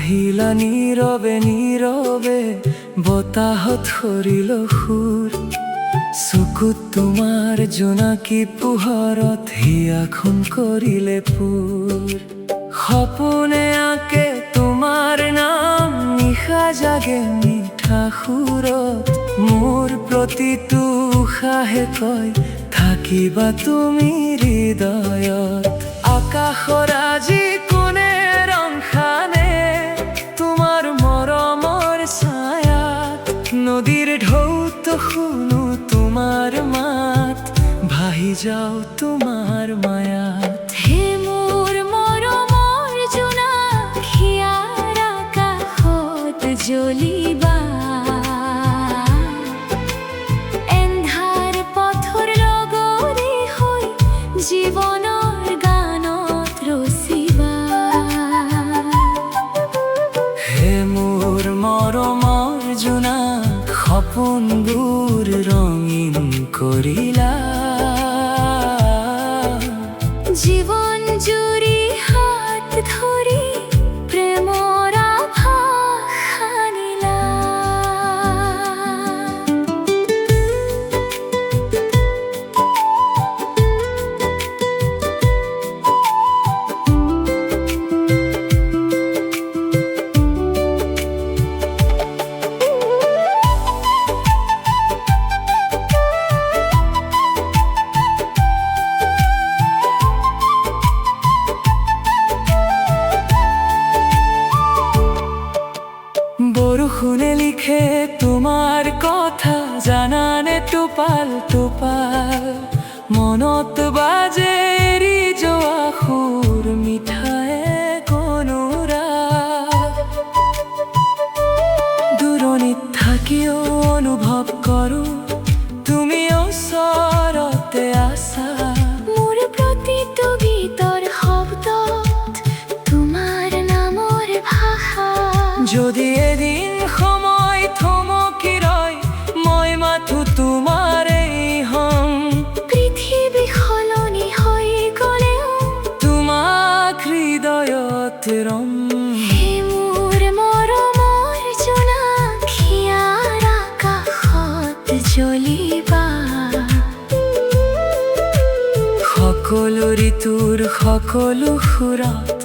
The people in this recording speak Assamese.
আহিলা নীৰৱে নীৰৱে বতাহ ধৰিল সুৰ চকুত তোমাৰ জোনাকী পোহৰত হিয়াখন কৰিলে পুৰ সপোনে আঁকে তোমাৰ নাম নিশা জাগে মিঠা সুৰত মোৰ প্ৰতিটো উশাহে কয় থাকিবা তুমি হৃদয়ত আকাশৰ আজি কোনে ৰং খানে তোমাৰ মৰমৰ ছায়াত নদীৰ ঢৌত শুনো তোমাৰ মাত ভাহি যাও তোমাৰ মায়াত হে মোৰ মৰমৰ জোনাক হিয়াৰ আকাশত জ্বলিবা এন্ধাৰ পথৰ লগৰী হৈ জীৱনৰ গানত ৰচিবা হে মোৰ মৰমৰ জোনাক সপোনবোৰ ৰঙীন কৰিলা জীৱন জুৰি হাত ধৰি প্ৰেমৰ আভাস আনিলা বৰষুণে লিখে তোমাৰ কথা জানানে টোপাল টোপাল মনত বাজে এৰি যোৱা সুৰ মিঠাই অনুৰাগ দূৰণিত থাকিও অনুভৱ কৰো তুমি ওচৰতে আছা মোৰ প্ৰতিটো গীতৰ শব্দত তোমাৰ নামৰ ভাষা যদি এদিন সময় থমকি ৰয় মই মাথো তোমাৰেই হম পৃথিৱী সলনি হৈ গ'লেও তোমাক হৃদয়ত ৰম হে মোৰ মৰমৰ জোনাক হিয়াৰ আকাশত জ্বলিবা সকলো ঋতুৰ সকলো সুৰত